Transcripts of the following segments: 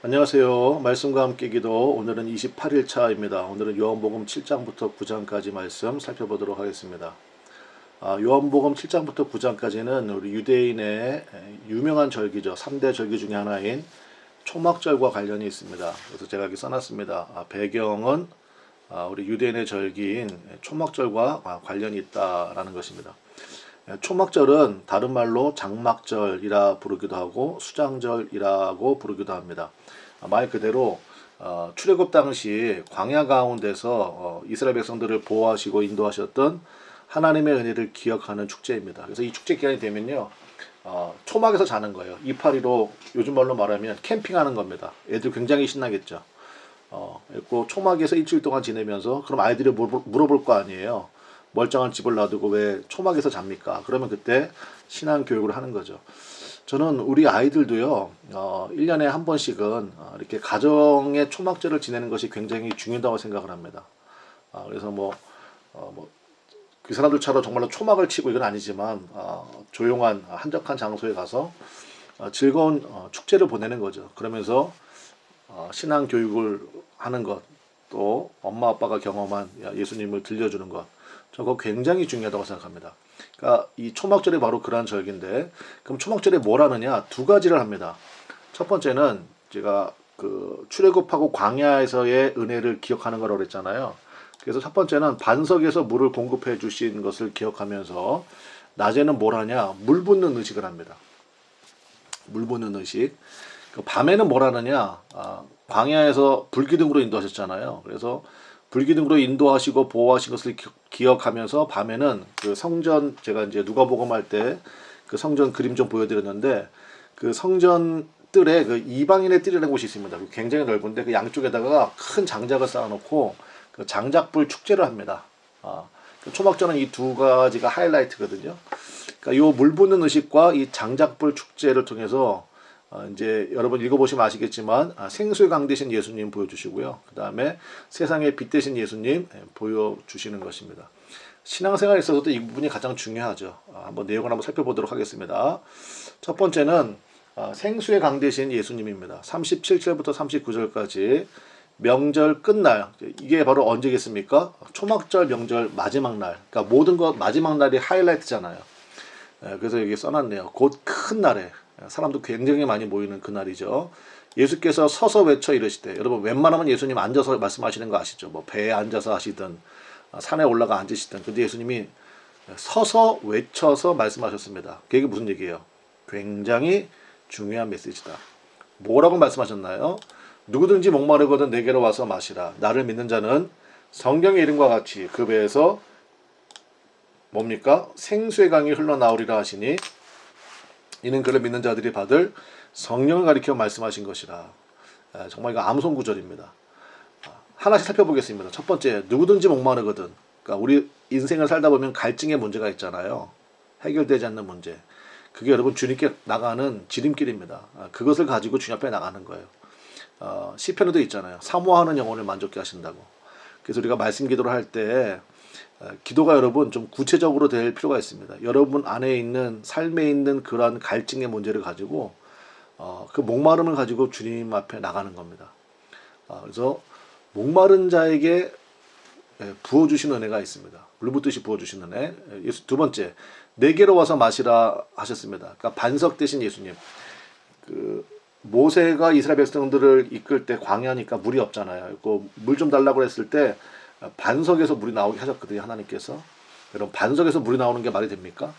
안녕하세요. 말씀과 함께 기도 오늘은 28일 차입니다. 오늘은 요한복음 7장부터 9장까지 말씀 살펴보도록 하겠습니다. 요한복음 7장부터 9장까지는 우리 유대인의 유명한 절기죠. 3대 절기 중에 하나인 초막절과 관련이 있습니다. 그래서 제가 여기 써놨습니다. 배경은 우리 유대인의 절기인 초막절과 관련이 있다라는 것입니다. 초막절은 다른 말로 장막절이라 부르기도 하고 수장절이라고 부르기도 합니다. 말 그대로 출애굽 당시 광야 가운데서 이스라엘 백성들을 보호하시고 인도하셨던 하나님의 은혜를 기억하는 축제입니다. 그래서 이 축제 기간이 되면요, 초막에서 자는 거예요. 이파리로 요즘 말로 말하면 캠핑하는 겁니다. 애들 굉장히 신나겠죠. 그리고 초막에서 일주일 동안 지내면서 그럼 아이들이 물어볼 거 아니에요. 멀쩡한 집을 놔두고 왜 초막에서 잡니까? 그러면 그때 신앙 교육을 하는 거죠. 저는 우리 아이들도요, 1년에 한 번씩은 이렇게 가정의 초막절을 지내는 것이 굉장히 중요하다고 생각을 합니다. 그래서 그 사람들처럼 정말로 초막을 치고 이건 아니지만, 조용한 한적한 장소에 가서 즐거운 축제를 보내는 거죠. 그러면서 신앙 교육을 하는 것, 또 엄마 아빠가 경험한 예수님을 들려주는 것, 저거 굉장히 중요하다고 생각합니다. 그러니까 이 초막절이 바로 그러한 절기인데, 그럼 초막절에 뭘 하느냐? 두 가지를 합니다. 첫 번째는 제가 그 출애굽하고 광야에서의 은혜를 기억하는 거라고 그랬잖아요. 그래서 첫 번째는 반석에서 물을 공급해 주신 것을 기억하면서, 낮에는 뭘 하냐? 물 붓는 의식을 합니다. 물 붓는 의식. 그 밤에는 뭘 하느냐? 광야에서 불기둥으로 인도하셨잖아요. 그래서 불기둥으로 인도하시고 보호하신 것을 기억하면서 밤에는 그 성전, 제가 이제 누가복음 할 때 그 성전 그림 좀 보여드렸는데, 그 성전 뜰에 그 이방인의 뜰이라는 곳이 있습니다. 굉장히 넓은데 그 양쪽에다가 큰 장작을 쌓아놓고 그 장작불 축제를 합니다. 그 초막절은 이 두 가지가 하이라이트거든요. 그러니까 요 물 붓는 의식과 이 장작불 축제를 통해서 이제 여러분 읽어보시면 아시겠지만 생수의 강 되신 예수님 보여주시고요. 그 다음에 세상의 빛 되신 예수님 보여주시는 것입니다. 신앙생활에 있어서도 이 부분이 가장 중요하죠. 한번 내용을 한번 살펴보도록 하겠습니다. 첫 번째는 생수의 강 되신 예수님입니다. 37절부터 39절까지 명절 끝날, 이게 바로 언제겠습니까? 초막절 명절 마지막 날. 그러니까 모든 것 마지막 날이 하이라이트잖아요. 그래서 여기 써놨네요. 곧 큰 날에, 사람도 굉장히 많이 모이는 그날이죠. 예수께서 서서 외쳐 이르시되, 여러분 웬만하면 예수님 앉아서 말씀하시는 거 아시죠? 뭐 배에 앉아서 하시든 산에 올라가 앉으시든. 근데 예수님이 서서 외쳐서 말씀하셨습니다. 그게 무슨 얘기예요? 굉장히 중요한 메시지다. 뭐라고 말씀하셨나요? 누구든지 목마르거든 내게로 와서 마시라. 나를 믿는 자는 성경의 이름과 같이 그 배에서 뭡니까? 생수의 강이 흘러나오리라 하시니, 이는 그를 믿는 자들이 받을 성령을 가리켜 말씀하신 것이라. 정말 이거 암송 구절입니다. 하나씩 살펴보겠습니다. 첫 번째, 누구든지 목마르거든. 그러니까 우리 인생을 살다 보면 갈증의 문제가 있잖아요. 해결되지 않는 문제. 그게 여러분 주님께 나가는 지름길입니다. 그것을 가지고 주님 앞에 나가는 거예요. 시편에도 있잖아요. 사모하는 영혼을 만족케 하신다고. 그래서 우리가 말씀 기도를 할 때 기도가 여러분 좀 구체적으로 될 필요가 있습니다. 여러분 안에 있는 삶에 있는 그러한 갈증의 문제를 가지고 그 목마름을 가지고 주님 앞에 나가는 겁니다. 그래서 목마른 자에게 부어주시는 은혜가 있습니다. 물붓듯이 부어주시는 은혜. 두 번째, 내게로 와서 마시라 하셨습니다. 그러니까 반석 대신 예수님. 그 모세가 이스라엘 백성들을 이끌 때 광야니까 물이 없잖아요. 물 좀 달라고 했을 때 반석에서 물이 나오게 하셨거든요, 하나님께서. 여러분, 반석에서 물이 나오는 게 말이 됩니까?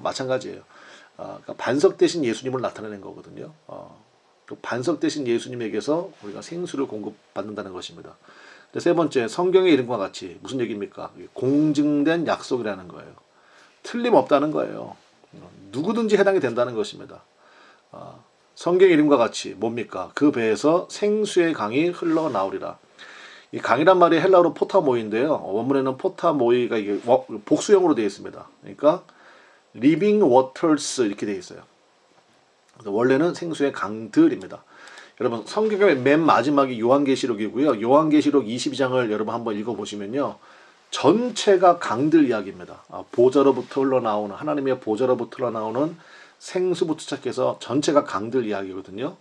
마찬가지예요. 그러니까 반석 대신 예수님을 나타내는 거거든요. 또 반석 대신 예수님에게서 우리가 생수를 공급받는다는 것입니다. 세 번째, 성경의 이름과 같이 무슨 얘기입니까? 공증된 약속이라는 거예요. 틀림없다는 거예요. 누구든지 해당이 된다는 것입니다. 성경의 이름과 같이 뭡니까? 그 배에서 생수의 강이 흘러나오리라. 이 강이란 말이 헬라어로 포타모이인데요. 원문에는 포타모이가 이게 복수형으로 되어 있습니다. 그러니까 living waters 이렇게 되어 있어요. 원래는 생수의 강들입니다. 여러분 성경의 맨 마지막이 요한계시록이고요. 요한계시록 22장을 여러분 한번 읽어보시면요. 전체가 강들 이야기입니다. 보좌로부터 흘러나오는, 하나님의 보좌로부터 흘러나오는 생수부터 시작해서 전체가 강들 이야기거든요.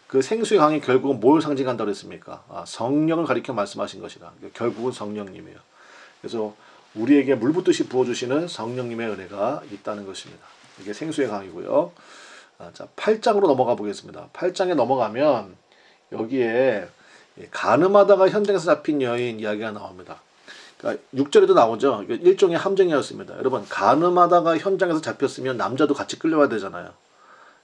그 생수의 강이 결국은 뭘 상징한다고 했습니까? 성령을 가리켜 말씀하신 것이다. 결국은 성령님이에요. 그래서 우리에게 물 붓듯이 부어주시는 성령님의 은혜가 있다는 것입니다. 이게 생수의 강이고요. 자, 8장으로 넘어가 보겠습니다. 8장에 넘어가면 여기에 간음하다가 현장에서 잡힌 여인 이야기가 나옵니다. 그러니까 6절에도 나오죠. 일종의 함정이었습니다. 여러분, 간음하다가 현장에서 잡혔으면 남자도 같이 끌려와야 되잖아요.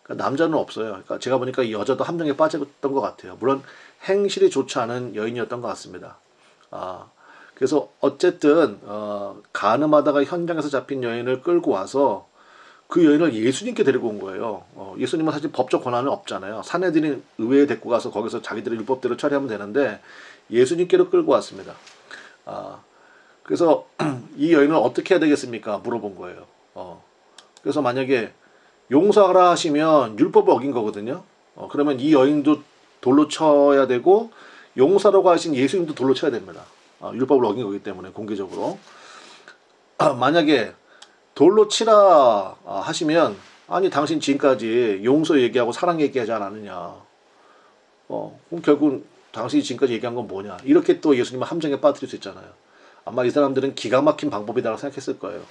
그러니까 남자는 없어요. 그러니까 제가 보니까 이 여자도 함정에 빠졌던 것 같아요. 물론 행실이 좋지 않은 여인이었던 것 같습니다. 그래서 어쨌든 간음하다가 현장에서 잡힌 여인을 끌고 와서 그 여인을 예수님께 데리고 온 거예요. 예수님은 사실 법적 권한은 없잖아요. 사내들이 의회에 데리고 가서 거기서 자기들의 율법대로 처리하면 되는데 예수님께로 끌고 왔습니다. 그래서 이 여인을 어떻게 해야 되겠습니까? 물어본 거예요. 그래서 만약에 용서하라 하시면 율법을 어긴 거거든요. 그러면 이 여인도 돌로 쳐야 되고 용서라고 하신 예수님도 돌로 쳐야 됩니다. 율법을 어긴 거기 때문에 공개적으로. 만약에 돌로 치라 하시면 아니 당신 지금까지 용서 얘기하고 사랑 얘기하지 않았느냐. 그럼 결국 당신이 지금까지 얘기한 건 뭐냐. 이렇게 또 예수님을 함정에 빠뜨릴 수 있잖아요. 아마 이 사람들은 기가 막힌 방법이라고 생각했을 거예요.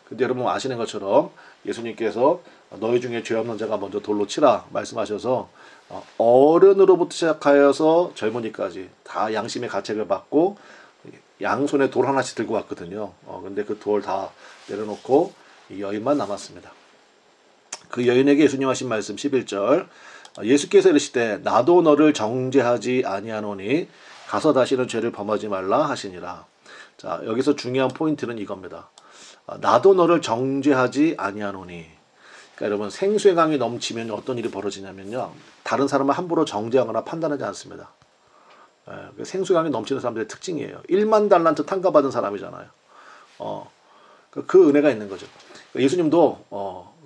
근데 여러분 아시는 것처럼 예수님께서 너희 중에 죄 없는 자가 먼저 돌로 치라 말씀하셔서 어른으로부터 시작하여서 젊은이까지 다 양심의 가책을 받고 양손에 돌 하나씩 들고 왔거든요. 근데 그 돌 다 내려놓고 이 여인만 남았습니다. 그 여인에게 예수님 하신 말씀 11절 예수께서 이르시되 나도 너를 정죄하지 아니하노니 가서 다시는 죄를 범하지 말라 하시니라. 자, 여기서 중요한 포인트는 이겁니다. 나도 너를 정죄하지 아니하노니. 그러니까 여러분 생수의 강이 넘치면 어떤 일이 벌어지냐면요. 다른 사람을 함부로 정죄하거나 판단하지 않습니다. 생수의 강이 넘치는 사람들의 특징이에요. 1만 달란트 탕감받은 사람이잖아요. 그 은혜가 있는 거죠. 예수님도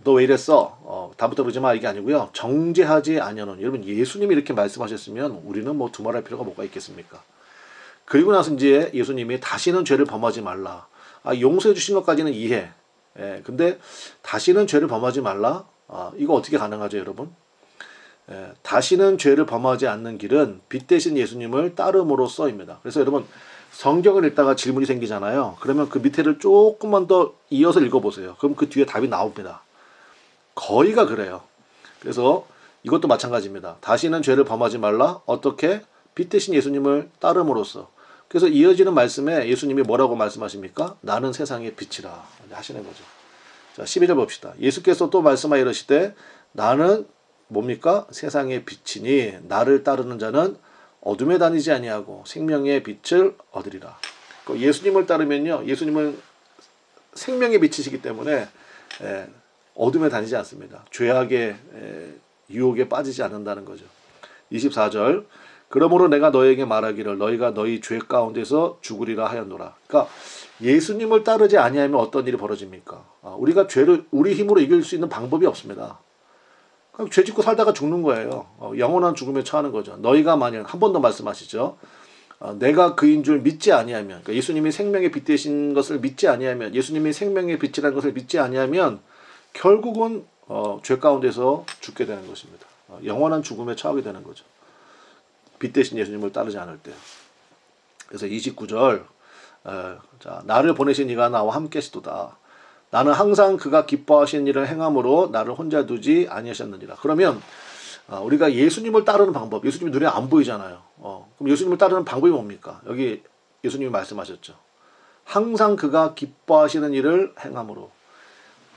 너 왜 이랬어? 다음부터 그러지 마 이게 아니고요. 정죄하지 아니하노니. 여러분 예수님이 이렇게 말씀하셨으면 우리는 뭐 두말할 필요가 뭐가 있겠습니까? 그리고 나서 이제 예수님이 다시는 죄를 범하지 말라. 용서해 주신 것까지는 이해. 근데 다시는 죄를 범하지 말라. 이거 어떻게 가능하죠, 여러분? 다시는 죄를 범하지 않는 길은 빛 대신 예수님을 따름으로써입니다. 그래서 여러분 성경을 읽다가 질문이 생기잖아요. 그러면 그 밑에를 조금만 더 이어서 읽어보세요. 그럼 그 뒤에 답이 나옵니다. 거의가 그래요. 그래서 이것도 마찬가지입니다. 다시는 죄를 범하지 말라. 어떻게? 빛 대신 예수님을 따름으로써. 그래서 이어지는 말씀에 예수님이 뭐라고 말씀하십니까? 나는 세상의 빛이라 하시는 거죠. 자, 12절 봅시다. 예수께서 또 말씀하여 이르시되 나는 뭡니까? 세상의 빛이니 나를 따르는 자는 어둠에 다니지 아니하고 생명의 빛을 얻으리라. 예수님을 따르면요. 예수님은 생명의 빛이시기 때문에 어둠에 다니지 않습니다. 죄악의 유혹에 빠지지 않는다는 거죠. 24절 그러므로 내가 너에게 말하기를 너희가 너희 죄 가운데서 죽으리라 하였노라. 그러니까 예수님을 따르지 아니하면 어떤 일이 벌어집니까? 우리가 죄를 우리 힘으로 이길 수 있는 방법이 없습니다. 그럼 죄 짓고 살다가 죽는 거예요. 영원한 죽음에 처하는 거죠. 너희가 만약 한 번 더 말씀하시죠. 내가 그인 줄 믿지 아니하면, 그러니까 예수님이 생명의 빛 되신 것을 믿지 아니하면, 예수님이 생명의 빛이라는 것을 믿지 아니하면 결국은 죄 가운데서 죽게 되는 것입니다. 영원한 죽음에 처하게 되는 거죠. 빛 대신 예수님을 따르지 않을 때. 그래서 29절 자, 나를 보내신 이가 나와 함께 하시도다. 나는 항상 그가 기뻐하신 일을 행함으로 나를 혼자 두지 아니하셨느니라. 그러면 우리가 예수님을 따르는 방법, 예수님이 눈에 안 보이잖아요. 그럼 예수님을 따르는 방법이 뭡니까? 여기 예수님이 말씀하셨죠. 항상 그가 기뻐하시는 일을 행함으로.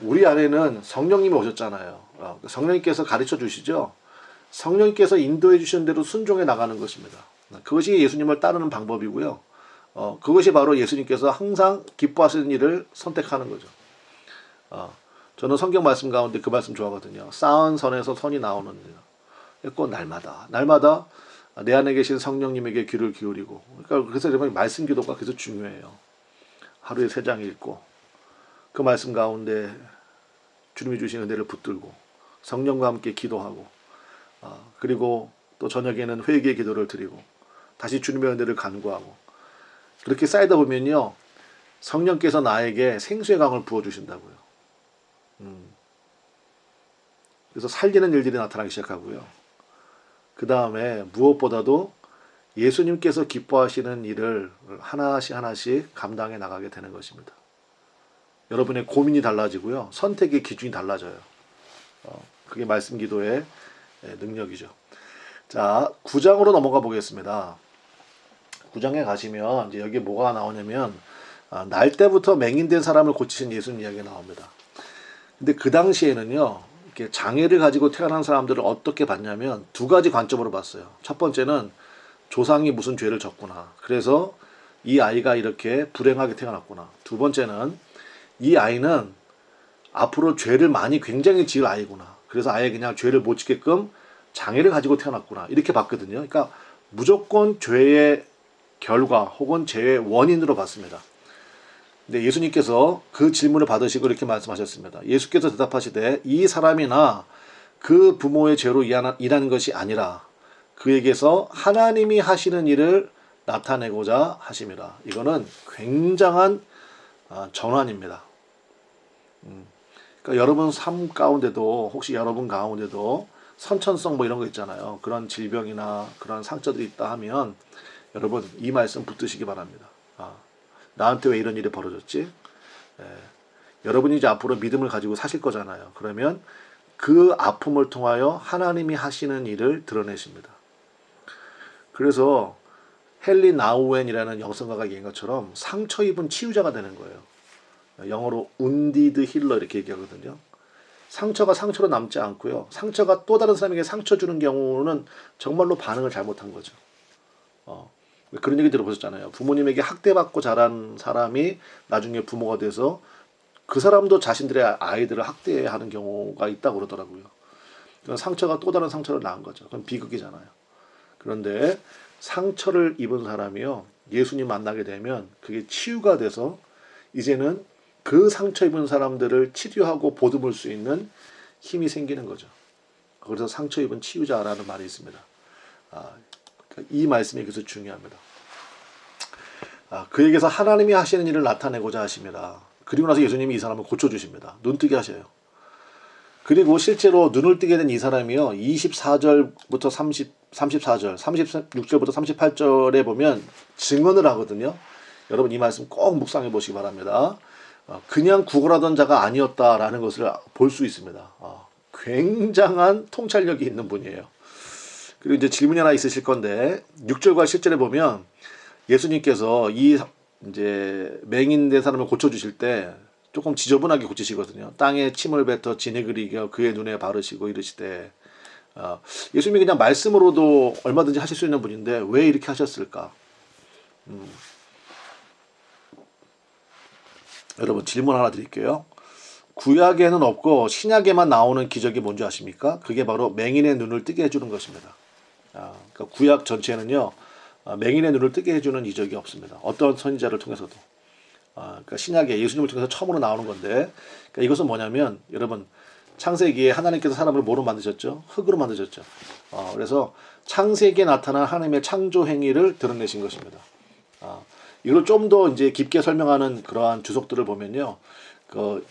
우리 안에는 성령님이 오셨잖아요. 성령님께서 가르쳐 주시죠. 성령님께서 인도해 주시는 대로 순종해 나가는 것입니다. 그것이 예수님을 따르는 방법이고요. 그것이 바로 예수님께서 항상 기뻐하시는 일을 선택하는 거죠. 저는 성경 말씀 가운데 그 말씀 좋아하거든요. 쌓은 선에서 선이 나오는 꼭 날마다 내 안에 계신 성령님에게 귀를 기울이고. 그러니까 그래서 여러분 말씀 기도가 그래서 중요해요. 하루에 3장 읽고 그 말씀 가운데 주님이 주신 은혜를 붙들고 성령과 함께 기도하고 그리고 또 저녁에는 회개의 기도를 드리고 다시 주님의 은혜를 간구하고 그렇게 쌓이다 보면요 성령께서 나에게 생수의 강을 부어주신다고요. 그래서 살리는 일들이 나타나기 시작하고요. 그 다음에 무엇보다도 예수님께서 기뻐하시는 일을 하나씩 하나씩 감당해 나가게 되는 것입니다. 여러분의 고민이 달라지고요. 선택의 기준이 달라져요. 그게 말씀 기도의 능력이죠. 자, 9장으로 넘어가 보겠습니다. 9장에 가시면 이제 여기 뭐가 나오냐면 날 때부터 맹인된 사람을 고치신 예수님 이야기가 나옵니다. 근데 그 당시에는요. 이렇게 장애를 가지고 태어난 사람들을 어떻게 봤냐면 두 가지 관점으로 봤어요. 첫 번째는 조상이 무슨 죄를 졌구나. 그래서 이 아이가 이렇게 불행하게 태어났구나. 두 번째는 이 아이는 앞으로 죄를 많이 굉장히 지을 아이구나. 그래서 아예 그냥 죄를 못 짓게끔 장애를 가지고 태어났구나. 이렇게 봤거든요. 그러니까 무조건 죄의 결과 혹은 죄의 원인으로 봤습니다. 근데 예수님께서 그 질문을 받으시고 이렇게 말씀하셨습니다. 예수께서 대답하시되 이 사람이나 그 부모의 죄로 일하는 것이 아니라 그에게서 하나님이 하시는 일을 나타내고자 하심이라. 이거는 굉장한 전환입니다. 그러니까 여러분 삶 가운데도 혹시 여러분 가운데도 선천성 뭐 이런 거 있잖아요. 그런 질병이나 그런 상처들이 있다 하면 여러분 이 말씀 붙드시기 바랍니다. 나한테 왜 이런 일이 벌어졌지? 여러분이 이제 앞으로 믿음을 가지고 사실 거잖아요. 그러면 그 아픔을 통하여 하나님이 하시는 일을 드러내십니다. 그래서 헨리 나우엔이라는 영성가가 얘기한 것처럼 상처 입은 치유자가 되는 거예요. 영어로 wounded healer 이렇게 얘기하거든요. 상처가 상처로 남지 않고요. 상처가 또 다른 사람에게 상처 주는 경우는 정말로 반응을 잘못한 거죠. 그런 얘기 들어보셨잖아요. 부모님에게 학대받고 자란 사람이 나중에 부모가 돼서 그 사람도 자신들의 아이들을 학대하는 경우가 있다고 그러더라고요. 상처가 또 다른 상처를 낳은 거죠. 그건 비극이잖아요. 그런데 상처를 입은 사람이요. 예수님 만나게 되면 그게 치유가 돼서 이제는 그 상처 입은 사람들을 치료하고 보듬을 수 있는 힘이 생기는 거죠. 그래서 상처 입은 치유자라는 말이 있습니다. 이 말씀이 그래서 중요합니다. 그에게서 하나님이 하시는 일을 나타내고자 하십니다. 그리고 나서 예수님이 이 사람을 고쳐주십니다. 눈뜨게 하셔요. 그리고 실제로 눈을 뜨게 된 이 사람이요. 24절부터 34절, 36절부터 38절에 보면 증언을 하거든요. 여러분 이 말씀 꼭 묵상해 보시기 바랍니다. 그냥 구걸하던 자가 아니었다라는 것을 볼 수 있습니다. 굉장한 통찰력이 있는 분이에요. 그리고 이제 질문이 하나 있으실 건데 6절과 7절에 보면 예수님께서 이 이제 맹인된 사람을 고쳐주실 때 조금 지저분하게 고치시거든요. 땅에 침을 뱉어 진액을 이겨 그의 눈에 바르시고 이르시되 예수님이 그냥 말씀으로도 얼마든지 하실 수 있는 분인데 왜 이렇게 하셨을까? 여러분 질문 하나 드릴게요. 구약에는 없고 신약에만 나오는 기적이 뭔지 아십니까? 그게 바로 맹인의 눈을 뜨게 해주는 것입니다. 그러니까 구약 전체는요. 맹인의 눈을 뜨게 해주는 이적이 없습니다. 어떤 선지자를 통해서도. 그러니까 신약에 예수님을 통해서 처음으로 나오는 건데 그러니까 이것은 뭐냐면 여러분 창세기에 하나님께서 사람을 뭐로 만드셨죠? 흙으로 만드셨죠. 그래서 창세기에 나타난 하나님의 창조 행위를 드러내신 것입니다. 이걸 좀 더 이제 깊게 설명하는 그러한 주석들을 보면요.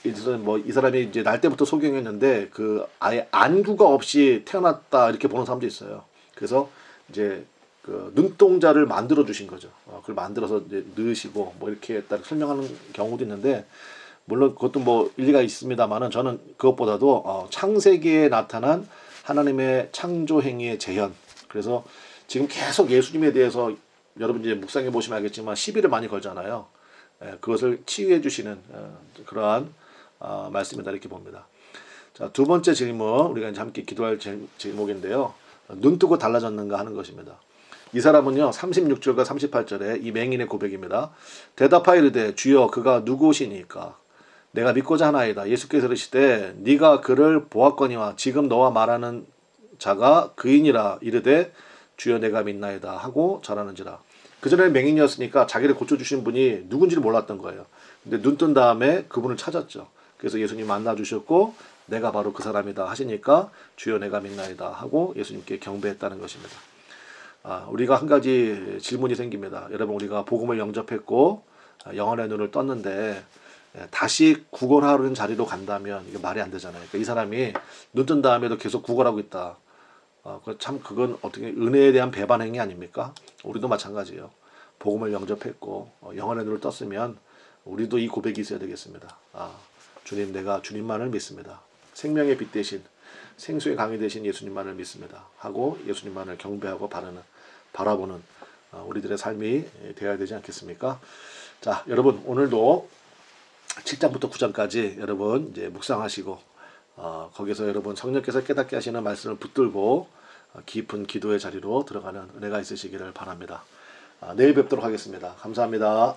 이 사람이 이제 날 때부터 소경했는데 아예 안구가 없이 태어났다 이렇게 보는 사람도 있어요. 그래서 이제 눈동자를 만들어 주신 거죠. 그걸 만들어서 이제 넣으시고 뭐 이렇게 했다 설명하는 경우도 있는데 물론 그것도 뭐 일리가 있습니다만은 저는 그것보다도 창세기에 나타난 하나님의 창조 행위의 재현. 그래서 지금 계속 예수님에 대해서 여러분 이제 묵상해 보시면 알겠지만 시비를 많이 걸잖아요. 그것을 치유해 주시는 그러한 말씀이다 이렇게 봅니다. 자, 두 번째 질문 우리가 이제 함께 기도할 제목인데요. 눈 뜨고 달라졌는가 하는 것입니다. 이 사람은요 36절과 38절에 이 맹인의 고백입니다. 대답하여 이르되 주여 그가 누구시니까 내가 믿고자 하나이다. 예수께서 이르시되 네가 그를 보았거니와 지금 너와 말하는 자가 그이니라. 이르되 주여 내가 믿나이다 하고 절하는지라. 그전에 맹인이었으니까 자기를 고쳐주신 분이 누군지를 몰랐던 거예요. 근데 눈 뜬 다음에 그분을 찾았죠. 그래서 예수님 만나주셨고 내가 바로 그 사람이다 하시니까 주여 내가 믿나이다 하고 예수님께 경배했다는 것입니다. 우리가 한 가지 질문이 생깁니다. 여러분 우리가 복음을 영접했고 영혼의 눈을 떴는데 다시 구걸하는 자리로 간다면 이게 말이 안 되잖아요. 그러니까 이 사람이 눈 뜬 다음에도 계속 구걸하고 있다. 참 그건 어떻게 은혜에 대한 배반행위 아닙니까? 우리도 마찬가지예요. 복음을 영접했고 영원의 눈을 떴으면 우리도 이 고백이 있어야 되겠습니다. 주님, 내가 주님만을 믿습니다. 생명의 빛 대신 생수의 강이 되신 예수님만을 믿습니다. 하고 예수님만을 경배하고 바라보는 우리들의 삶이 되어야 되지 않겠습니까? 자, 여러분 오늘도 7장부터 9장까지 여러분 이제 묵상하시고 거기서 여러분 성령께서 깨닫게 하시는 말씀을 붙들고 깊은 기도의 자리로 들어가는 은혜가 있으시기를 바랍니다. 내일 뵙도록 하겠습니다. 감사합니다.